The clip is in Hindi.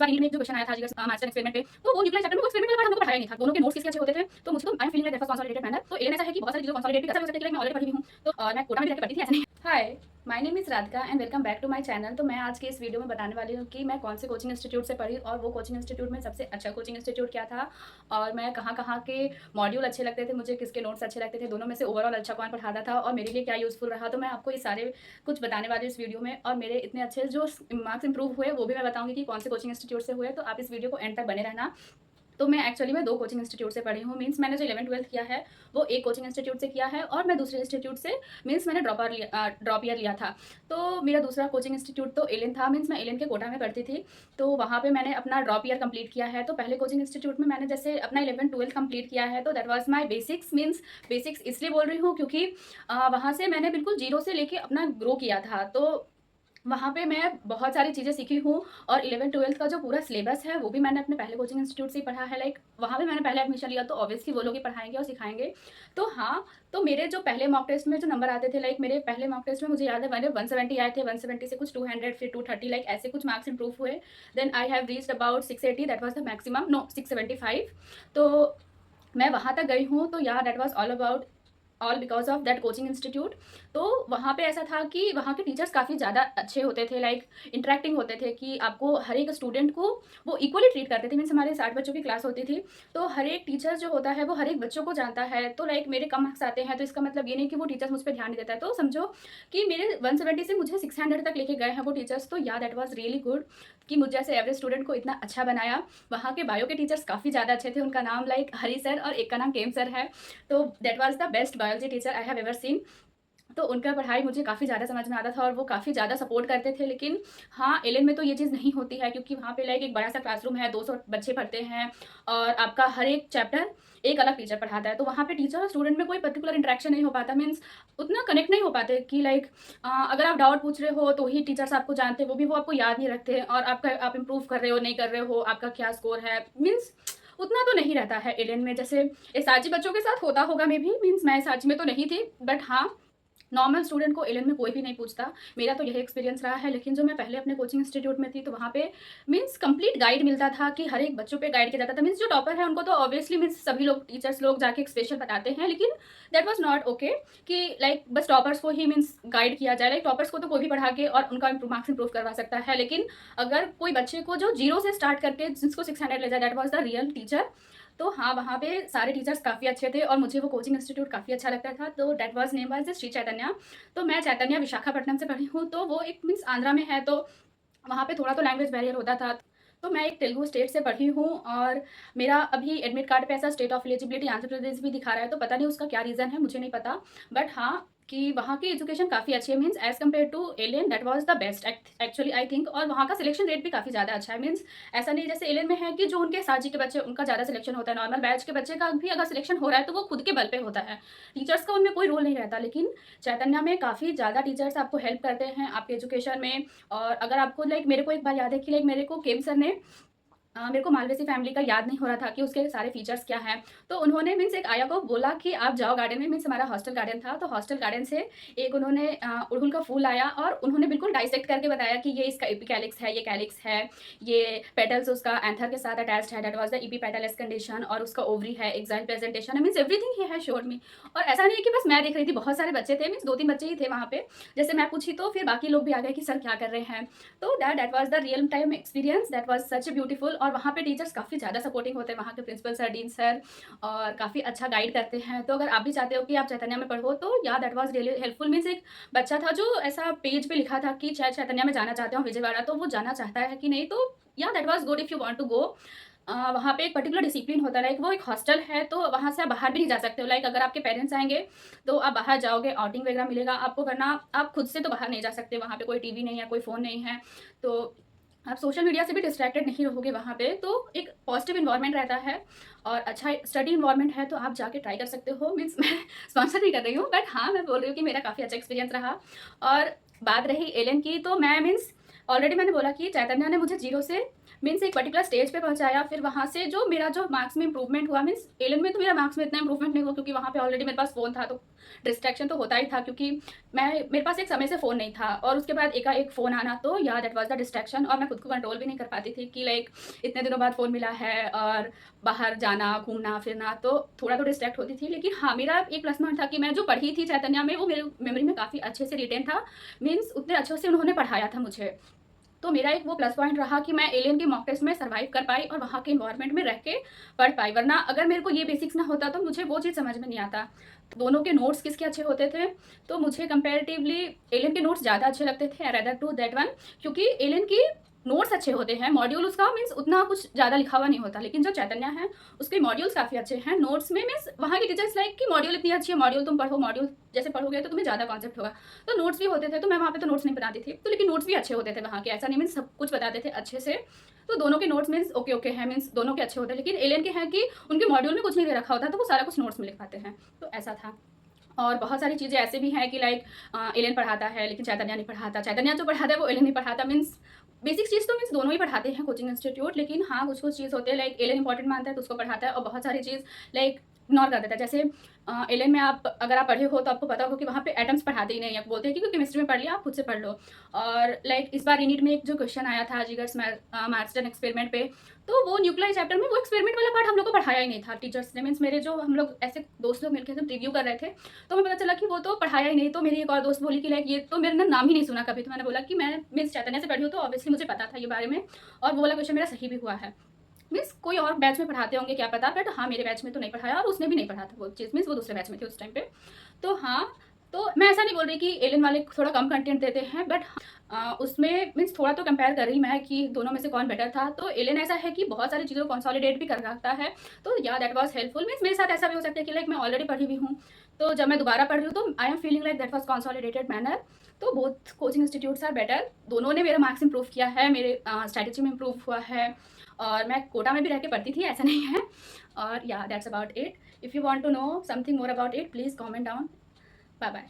में एक जो क्वेश्चन आया था जीएस मास्टर एक्सपेरिमेंट पे, तो वो न्यूक्लियर चैप्टर में वो एक्सपेरिमेंट वाला पार्ट हमको पढ़ाया नहीं था। दोनों के नोट्स किसके अच्छे होते थे, तो मुझे तो I am feeling that was consolidated manner. तो एलेन ऐसा है कि बहुत सारी चीज़ें कंसोलिडेटेड कैसे हो सकती है कि मैं ऑलरेडी पढ़ी हुई हूँ, तो मैं कोटा में रह के पढ़ती थी, ऐसा नहीं। Hi, my name is Radhika and welcome back to my channel. तो मैं आज के इस वीडियो में बताने वाली हूँ कि मैं कौन से कोचिंग इंस्टीट्यूट से पढ़ी और वो कोचिंग इंस्टीट्यूट में सबसे अच्छा कोचिंग इंस्टीट्यूट क्या था, और मैं कहाँ-कहाँ के मॉड्यूल अच्छे लगते थे, मुझे किसके नोट्स अच्छे लगते थे, दोनों में से ओवरऑल अच्छा कौन पढ़ाता था और मेरे लिए क्या यूज़फुल रहा। तो मैं आपको ये सारे कुछ बताने वाली हूँ इस वीडियो में, और मेरे इतने अच्छे जो मार्क्स इंप्रूव हुए वो भी मैं बताऊँगी कि कौन से कोचिंग इंस्टीट्यूट से हुए। तो आप इस वीडियो को एंड तक बने रहना। तो मैं एक्चुअली में 2 कोचिंग इंस्टीट्यूट से पढ़ी हूँ। मीन्स मैंने जो 11th-12th किया है वो एक कोचिंग इंस्टीट्यूट से किया है और मैं दूसरे इंस्टीट्यूट से मीन्स मैंने ड्रॉप ईयर लिया था। तो मेरा दूसरा कोचिंग इंस्टीट्यूट तो एलेन था। मीन्स मैं एलेन के कोटा में पढ़ती थी, तो वहाँ पे मैंने अपना ड्रॉप ईयर कंप्लीट किया है। तो पहले कोचिंग इंस्टीट्यूट में मैंने जैसे अपना 11th-12th कंप्लीट किया है, तो that was my basics. Means basics इसलिए बोल रही हूँ क्योंकि वहाँ से मैंने बिल्कुल ज़ीरो से लेके अपना ग्रो किया था। तो वहाँ पे मैं बहुत सारी चीज़ें सीखी हूँ, और 11th-12th का जो पूरा सिलेबस है वो भी मैंने अपने पहले कोचिंग इंस्टीट्यूट से ही पढ़ा है। लाइक वहाँ पे मैंने पहले एडमिशन लिया, तो ऑब्वियसली वो लोग ही पढ़ाएँगे और सिखाएँगे। तो हाँ, तो मेरे जो पहले मॉक टेस्ट में जो नंबर आते थे, लाइक मेरे पहले मॉक टेस्ट में मुझे याद है मैंने 170 आए थे, 170 से कुछ 200 फिर 230, लाइक ऐसे कुछ मार्क्स इंप्रूव हुए। Then I have reached about 680, that was the maximum, no 675। तो मैं वहाँ तक गई हूँ। तो yeah that was all because of that coaching institute. तो वहाँ पे ऐसा था कि वहाँ के टीचर्स काफ़ी ज़्यादा अच्छे होते थे, लाइक इंटरेक्टिंग होते थे कि आपको हर एक स्टूडेंट को वो इक्वली ट्रीट करते थे। मीन्स हमारे 60 बच्चों की क्लास होती थी, तो हर एक टीचर जो होता है वो हर एक बच्चों को जानता है। तो लाइक मेरे कम मार्क्स आते हैं तो इसका मतलब ये नहीं कि वो टीचर्स मुझ पर ध्यान नहीं देता है। तो समझो कि मेरे 170 से मुझे 600 तक लेके गए हैं वो टीचर्स। तो yeah that was really good कि मुझे जैसे एवरेज स्टूडेंट को इतना अच्छा बनाया। वहाँ के बायो के टीचर्स काफ़ी ज़्यादा अच्छे थे, उनका नाम लाइक हरी सर और एक का नाम केम सर है। तो that was the best biology teacher I have ever seen. तो उनका पढ़ाई मुझे काफ़ी ज़्यादा समझ में आता था और वो काफ़ी ज़्यादा सपोर्ट करते थे। लेकिन हाँ, एलेन में तो ये चीज़ नहीं होती है क्योंकि वहाँ पे लाइक एक बड़ा-सा क्लासरूम है, 200 बच्चे पढ़ते हैं और आपका हर एक चैप्टर एक अलग टीचर पढ़ाता है। तो वहाँ पे टीचर और स्टूडेंट में कोई पर्टिकुलर इंटरेक्शन नहीं हो पाता। मीन्स उतना कनेक्ट नहीं हो पाते कि लाइक अगर आप डाउट पूछ रहे हो तो ही टीचर्स आपको जानते हैं, वो भी वो आपको याद नहीं रखते हैं, और आप इम्प्रूव कर रहे हो, नहीं कर रहे हो, आपका क्या स्कोर है। मीन्स उतना तो नहीं रहता है एलेन में, जैसे एसआरजी बच्चों के साथ होता होगा मे बी। मीन्स मैं एसआरजी में तो नहीं थी, बट हाँ, नॉर्मल स्टूडेंट को एलेन में कोई भी नहीं पूछता। मेरा तो यही एक्सपीरियंस रहा है। लेकिन जो मैं पहले अपने कोचिंग इंस्टीट्यूट में थी तो वहाँ पे मीन्स कंप्लीट गाइड मिलता था कि हर एक बच्चों पे गाइड किया जाता था। मीन्स जो टॉपर है उनको तो ऑब्वियसली मीन्स सभी लोग टीचर्स लोग जाके एक स्पेशल बताते हैं, लेकिन दैट वाज नॉट ओके कि लाइक बस टॉपर्स को ही मीन्स गाइड किया जाए। लाइक टॉपर्स को तो कोई भी पढ़ा के और उनका मार्क्स इंप्रूव करवा सकता है, लेकिन अगर कोई बच्चे को जो जीरो से स्टार्ट करके जिसको 600 ले जाए, that was the real teacher. तो हाँ, वहाँ पे सारे टीचर्स काफ़ी अच्छे थे और मुझे वो कोचिंग इंस्टीट्यूट काफ़ी अच्छा लगता था। तो that was name was Shri Chaitanya. तो मैं चैतन्या विशाखापट्टनम से पढ़ी हूँ, तो वो एक मीन्स आंध्रा में है, तो वहाँ पे थोड़ा तो लैंग्वेज बैरियर होता था। तो मैं एक तेलुगु स्टेट से पढ़ी हूँ, और मेरा अभी एडमिट कार्ड पे ऐसा state of eligibility Andhra Pradesh भी दिखा रहा है, तो पता नहीं उसका क्या रीज़न है, मुझे नहीं पता। बट हाँ, कि वहाँ की एजुकेशन काफ़ी अच्छी है। Means as compare to alien that was the best actually I think. और वहाँ का सिलेक्शन रेट भी काफ़ी ज़्यादा अच्छा है। मीन्स ऐसा नहीं जैसे एलियन में है कि जो उनके साजी के बच्चे उनका ज़्यादा सिलेक्शन होता है, नॉर्मल बैच के बच्चे का भी अगर सिलेक्शन हो रहा है तो वो खुद के बल पे होता है, टीचर्स का उनमें कोई रोल नहीं रहता। लेकिन चैतन्या में काफ़ी ज़्यादा टीचर्स आपको हेल्प करते हैं आपके एजुकेशन में। और अगर आपको लाइक मेरे को एक बार याद है कि लाइक मेरे को केम सर ने मेरे को मालवेसी फैमिली का याद नहीं हो रहा था कि उसके सारे फीचर्स क्या हैं। तो उन्होंने मीन्स एक आया को बोला कि आप जाओ गार्डन में। मीन्स हमारा हॉस्टल गार्डन था, तो हॉस्टल गार्डन से एक उन्होंने अड़हुल का फूल आया और उन्होंने बिल्कुल डाइसेक्ट करके बताया कि ये इसका एपिकैलिक्स है, ये कैलिक्स है, ये पेटल्स उसका एंथर के साथ अटैच्ड है, that was the AP petal condition, और उसका ओवरी है, एक्साइल प्रेजेंटेशन है। मीन्स एवरीथिंग ही है शोर मी। और ऐसा नहीं है कि बस मैं देख रही थी, बहुत सारे बच्चे थे। मीन्स 2-3 बच्चे ही थे वहाँ पे। जैसे मैं पूछी तो फिर बाकी लोग भी आ गए कि सर क्या कर रहे हैं। तो that was the real time experience, that was such beautiful. और वहाँ पे टीचर्स काफ़ी ज़्यादा सपोर्टिंग होते हैं, वहाँ के प्रिंसिपल सर, डीन सर, और काफ़ी अच्छा गाइड करते हैं। तो अगर आप भी चाहते हो कि आप चैतन्या में पढ़ो तो yeah that was really helpful. Means एक बच्चा था जो ऐसा पेज पे लिखा था कि शायद चैतन्या में जाना चाहते हो विजयवाड़ा, तो वो जाना चाहता है कि नहीं, तो yeah that was good if you want to go. वहाँ पे एक पर्टिकुलर डिसिप्लिन होता है, लाइक वो एक हॉस्टल है, तो वहाँ से आप बाहर भी नहीं जा सकते हो। लाइक अगर आपके पेरेंट्स आएंगे तो आप बाहर जाओगे, आउटिंग वगैरह मिलेगा आपको, वरना आप खुद से तो बाहर नहीं जा सकते। वहाँ पे कोई टीवी नहीं है, कोई फ़ोन नहीं है, तो आप सोशल मीडिया से भी डिस्ट्रैक्टेड नहीं रहोगे वहाँ पे। तो एक पॉजिटिव इन्वायरमेंट रहता है और अच्छा स्टडी इन्वायरमेंट है, तो आप जाके ट्राई कर सकते हो। मीन्स मैं स्पॉन्सर नहीं कर रही हूँ, बट हाँ, मैं बोल रही हूँ कि मेरा काफ़ी अच्छा एक्सपीरियंस रहा। और बात रही एलेन की, तो मैं मीन्स ऑलरेडी मैंने बोला कि चैतन्या ने मुझे जीरो से मीन्स एक पर्टिकुलर स्टेज पे पहुंचाया, फिर वहाँ से जो मेरा जो मार्क्स में इंप्रूवमेंट हुआ, मीन्स एलन में तो मेरा मार्क्स में इतना इंप्रूवमेंट नहीं हुआ क्योंकि वहाँ पे ऑलरेडी मेरे पास फ़ोन था, तो डिस्ट्रैक्शन तो होता ही था क्योंकि मेरे पास एक समय से फ़ोन नहीं था और उसके बाद एक फ़ोन आना, तो yeah that was the distraction. और मैं खुद को कंट्रोल भी नहीं कर पाती थी कि लाइक इतने दिनों बाद फ़ोन मिला है और बाहर जाना घूमना फिरना, तो थोड़ा तो डिस्ट्रैक्ट होती थी। लेकिन हाँ, मेरा एक प्लस पॉइंट था कि मैं जो पढ़ी थी चैतन्या में वो मेरे मेमोरी में काफ़ी अच्छे से रिटेन था, मीन्स उतने अच्छे से उन्होंने पढ़ाया था मुझे। तो मेरा एक वो प्लस पॉइंट रहा कि मैं एलियन के मॉक टेस्ट में सर्वाइव कर पाई और वहाँ के इन्वायरमेंट में रह के पढ़ पाई, वरना अगर मेरे को ये बेसिक्स ना होता तो मुझे वो चीज़ समझ में नहीं आता। दोनों के नोट्स किसके अच्छे होते थे, तो मुझे कंपेरेटिवली एलियन के नोट्स ज़्यादा अच्छे लगते थे रेदर टू दैट वन, क्योंकि एलियन की नोट्स अच्छे होते हैं, मॉड्यूल उसका मीन्स उतना कुछ ज़्यादा लिखा हुआ नहीं होता, लेकिन जो चैतन्य है उसके मॉड्यूल्स काफ़ी अच्छे हैं। नोट्स में मीन्स वहाँ की टीचर्स लाइक कि मॉड्यूल इतनी अच्छी है, मॉड्यूल तुम पढ़ो, मॉड्यूल जैसे पढ़ोगे तो तुम्हें ज़्यादा कॉन्सेप्ट होगा। तो नोट्स भी होते थे, तो मैं वहाँ पे तो नोट्स नहीं बनाती थी, तो लेकिन नोट्स भी अच्छे होते थे वहाँ के, ऐसा नहीं मीन्स सब कुछ बताते थे अच्छे से। तो दोनों के नोट्स मीन्स ओके ओके हैं, मीन्स दोनों के अच्छे होते हैं। लेकिन एलियन के हैं कि उनके मॉड्यूल में कुछ नहीं दे रखा होता, तो वो सारा कुछ नोट्स में लिख पाते हैं, तो ऐसा था। और बहुत सारी चीज़ें ऐसे भी हैं कि लाइक एलियन पढ़ाता है लेकिन चैतन्य नहीं पढ़ाता, चैतन्य जो पढ़ाता है वो एलियन नहीं पढ़ाता, मीन्स बेसिक चीज़ तो मीन्स दोनों ही पढ़ाते हैं कोचिंग इंस्टीट्यूट। लेकिन हाँ, कुछ कुछ चीज़ होते हैं लाइक एलियन इंपॉर्टेंट मानता है तो उसको पढ़ाता है, और बहुत सारी चीज़ लाइक इग्नोर कर देता है। जैसे एलियन में आप अगर आप पढ़े हो तो आपको पता होगा कि वहाँ पे एटम्स पढ़ाते ही नहीं है, बोलते हैं कि केमिस्ट्री में पढ़ लिया, आप खुद से पढ़ लो। और लाइक इस बार यूनिट में एक जो क्वेश्चन आया था जिगर्स मार्चन एक्सपेरिमेंट पे, तो वो न्यूक्लियर चैप्टर में वो एक्सपेरिमेंट वाला पार्ट हम लोग को पढ़ाया ही नहीं था टीचर्स ने, मीन्स मेरे जो हम लोग ऐसे दोस्त लोग मिलकर जब रिव्यू कर रहे थे तो हमें पता चला कि वो तो पढ़ाया ही नहीं। तो मेरी एक और दोस्त बोली कि लाइक ये तो मेरे नाम ही नहीं सुना कभी, तो मैंने बोला कि मैं मीन्स चैतन्य से पढ़ी हूँ तो ऑब्वियसली मुझे पता था ये बारे में, और वो वाला क्वेश्चन मेरा सही भी हुआ है। मीन्स कोई और बैच में पढ़ाते होंगे क्या पता, बट हाँ मेरे बैच में तो नहीं पढ़ाया और उसने भी नहीं पढ़ा था वो चीज़, मीन्स वो दूसरे बैच में थे उस टाइम पे। तो हाँ, तो मैं ऐसा नहीं बोल रही कि एलियन वाले थोड़ा कम कंटेंट देते हैं, बट उसमें मीन्स थोड़ा तो कंपेयर कर रही मैं कि दोनों में से कौन बेटर था। तो एलियन ऐसा है कि बहुत सारी चीज़ों को कंसोलिडेट भी कर रखता है, तो yeah that was helpful. Means मेरे साथ ऐसा भी हो सकता है कि लाइक मैं ऑलरेडी पढ़ी हुई हूँ, तो जब मैं दोबारा पढ़ रही हूँ तो I am feeling like that was consolidated manner. तो both coaching institutes are better, दोनों ने मेरा मार्क्स इंप्रूव किया है, मेरे स्ट्रैटेजी में इंप्रूव हुआ है, और मैं कोटा में भी रह के पढ़ती थी, ऐसा नहीं है। और yeah that's about it. If you want to know something more about it please comment down. Bye bye.